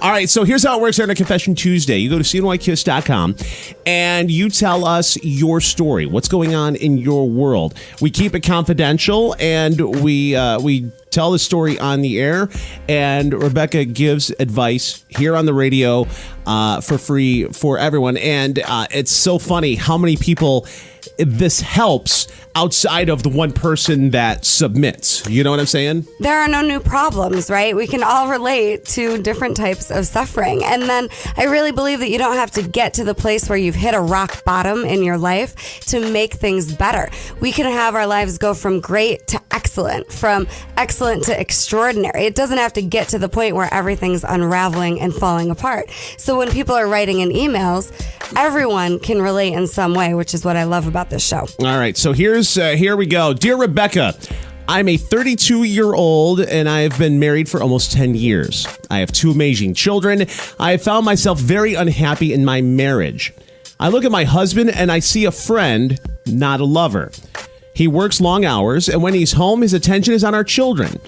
All right, so here's how it works here on a Confession Tuesday. You go to cnykiss.com and you tell us your story. What's going on in your world? We keep it confidential, and we tell the story on the air, and Rebecca gives advice here on the radio for free for everyone. And it's so funny how many people this helps outside of the one person that submits. You know what I'm saying? There are no new problems, right? We can all relate to different types of suffering. And then I really believe that you don't have to get to the place where you've hit a rock bottom in your life to make things better. We can have our lives go from great to excellent, from excellent to extraordinary. It doesn't have to get to the point where everything's unraveling and falling apart. So when people are writing in emails, everyone can relate in some way, which is what I love about this show. All right, so here we go. Dear Rebecca, I'm a 32-year-old and I have been married for almost 10 years. I have 2 amazing children. I have found myself very unhappy in my marriage. I look at my husband and I see a friend, not a lover. He works long hours, and when he's home, his attention is on our children.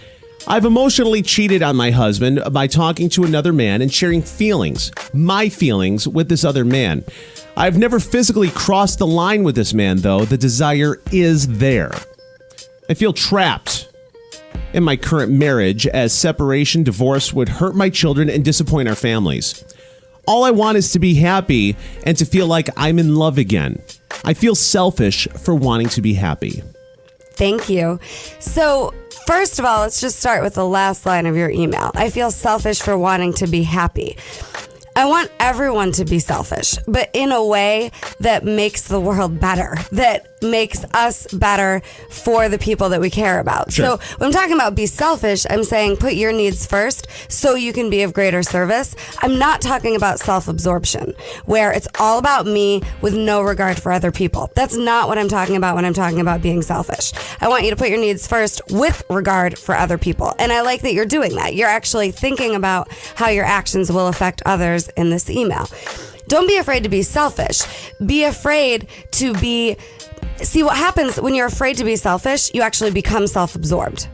I've emotionally cheated on my husband by talking to another man and sharing my feelings with this other man. I've never physically crossed the line with this man, though. The desire is there. I feel trapped in my current marriage, as separation, divorce would hurt my children and disappoint our families. All I want is to be happy and to feel like I'm in love again. I feel selfish for wanting to be happy. Thank you. So, first of all, let's just start with the last line of your email. I feel selfish for wanting to be happy. I want everyone to be selfish, but in a way that makes the world better, that makes us better for the people that we care about. Sure. So when I'm talking about be selfish, I'm saying put your needs first so you can be of greater service. I'm not talking about self-absorption, where it's all about me with no regard for other people. That's not what I'm talking about when I'm talking about being selfish. I want you to put your needs first with regard for other people. And I like that you're doing that. You're actually thinking about how your actions will affect others in this email. Don't be afraid to be selfish. Be afraid to be... See, what happens when you're afraid to be selfish, you actually become self-absorbed.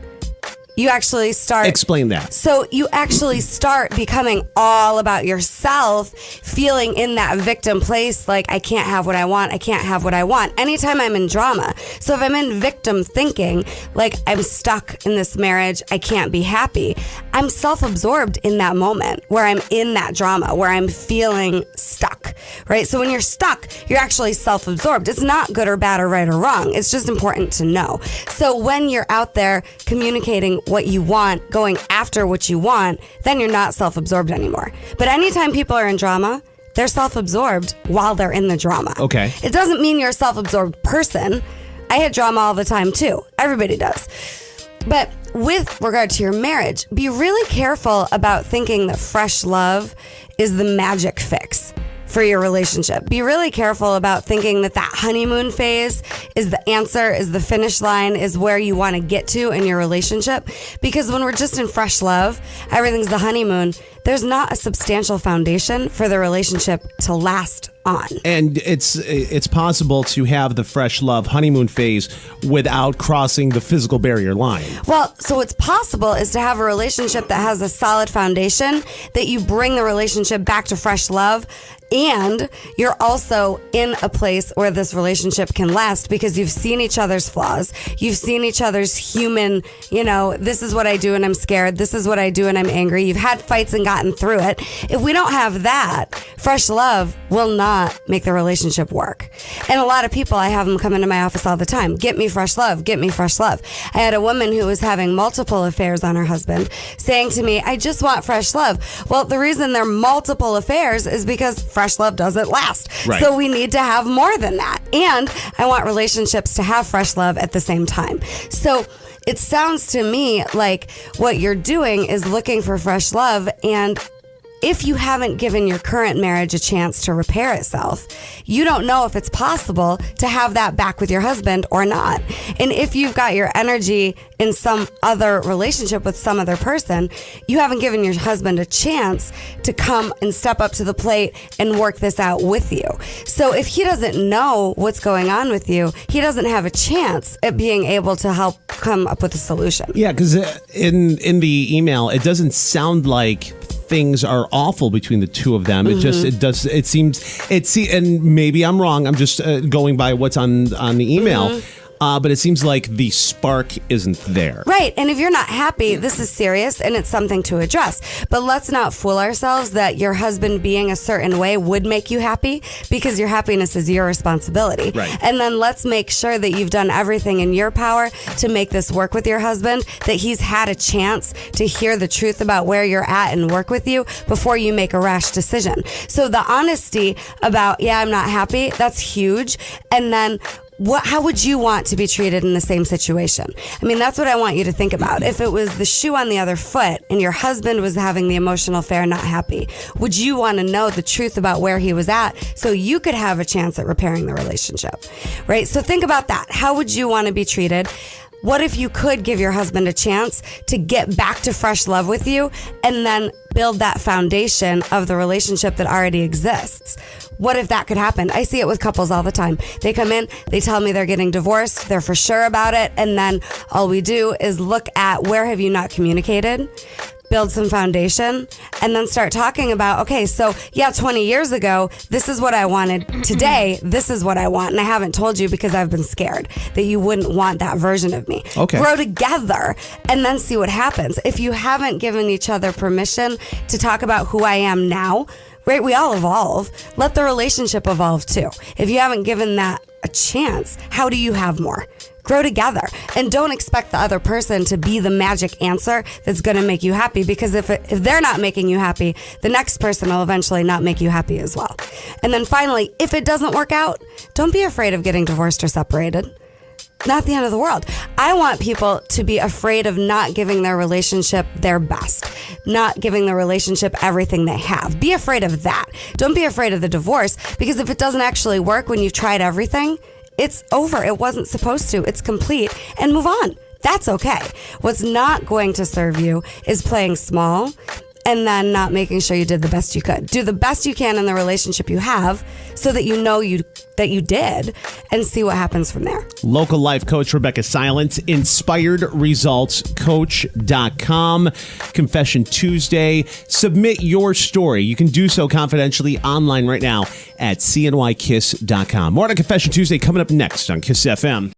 You actually start... Explain that. So you actually start becoming all about yourself, feeling in that victim place, like, I can't have what I want, I can't have what I want. Anytime I'm in drama. So if I'm in victim thinking, like, I'm stuck in this marriage, I can't be happy, I'm self-absorbed in that moment where I'm in that drama, where I'm feeling stuck, right? So when you're stuck, you're actually self-absorbed. It's not good or bad or right or wrong. It's just important to know. So when you're out there communicating what you want, going after what you want, then you're not self-absorbed anymore. But anytime people are in drama, they're self-absorbed while they're in the drama. Okay. It doesn't mean you're a self-absorbed person. I hit drama all the time too. Everybody does. But with regard to your marriage, be really careful about thinking that fresh love is the magic fix for your relationship. Be really careful about thinking that honeymoon phase is the answer, is the finish line, is where you want to get to in your relationship. Because when we're just in fresh love, everything's the honeymoon, there's not a substantial foundation for the relationship to last on. And it's possible to have the fresh love honeymoon phase without crossing the physical barrier line. Well, so what's possible is to have a relationship that has a solid foundation, that you bring the relationship back to fresh love, and you're also in a place where this relationship can last because you've seen each other's flaws. You've seen each other's human, this is what I do and I'm scared. This is what I do and I'm angry. You've had fights and gotten through it. If we don't have that, fresh love will not make the relationship work. And a lot of people, I have them come into my office all the time. Get me fresh love. Get me fresh love. I had a woman who was having multiple affairs on her husband saying to me, I just want fresh love. Well, the reason they're multiple affairs is because fresh love doesn't last. Right. So we need to have more than that. And I want relationships to have fresh love at the same time. So it sounds to me like what you're doing is looking for fresh love, and if you haven't given your current marriage a chance to repair itself, you don't know if it's possible to have that back with your husband or not. And if you've got your energy in some other relationship with some other person, you haven't given your husband a chance to come and step up to the plate and work this out with you. So if he doesn't know what's going on with you, he doesn't have a chance at being able to help come up with a solution. Yeah, because in the email, it doesn't sound like things are awful between the two of them. It seems, and maybe I'm wrong. I'm just going by what's on the email. But it seems like the spark isn't there. Right. And if you're not happy, this is serious and it's something to address. But let's not fool ourselves that your husband being a certain way would make you happy, because your happiness is your responsibility. Right. And then let's make sure that you've done everything in your power to make this work with your husband, that he's had a chance to hear the truth about where you're at and work with you before you make a rash decision. So the honesty about, yeah, I'm not happy, that's huge. And then how would you want to be treated in the same situation? I mean, that's what I want you to think about. If it was the shoe on the other foot and your husband was having the emotional affair, not happy, would you want to know the truth about where he was at so you could have a chance at repairing the relationship, right? So think about that. How would you want to be treated? What if you could give your husband a chance to get back to fresh love with you and then build that foundation of the relationship that already exists? What if that could happen? I see it with couples all the time. They come in, they tell me they're getting divorced, they're for sure about it, and then all we do is look at where have you not communicated, build some foundation, and then start talking about, okay, so yeah, 20 years ago, this is what I wanted. Today, this is what I want. And I haven't told you because I've been scared that you wouldn't want that version of me. Okay. Grow together and then see what happens. If you haven't given each other permission to talk about who I am now, right, we all evolve. Let the relationship evolve too. If you haven't given that a chance, how do you have more? Grow together, and don't expect the other person to be the magic answer that's going to make you happy, because if they're not making you happy, the next person will eventually not make you happy as well. And then finally, if it doesn't work out, don't be afraid of getting divorced or separated. Not the end of the world. I want people to be afraid of not giving their relationship their best, not giving the relationship everything they have. Be afraid of that. Don't be afraid of the divorce, because if it doesn't actually work when you've tried everything, it's over. It wasn't supposed to. It's complete, and move on. That's okay. What's not going to serve you is playing small and then not making sure you did the best you could. Do the best you can in the relationship you have so that you know that you did, and see what happens from there. Local life coach Rebecca Silence, inspiredresultscoach.com. Confession Tuesday. Submit your story. You can do so confidentially online right now at cnykiss.com. More on Confession Tuesday coming up next on Kiss FM.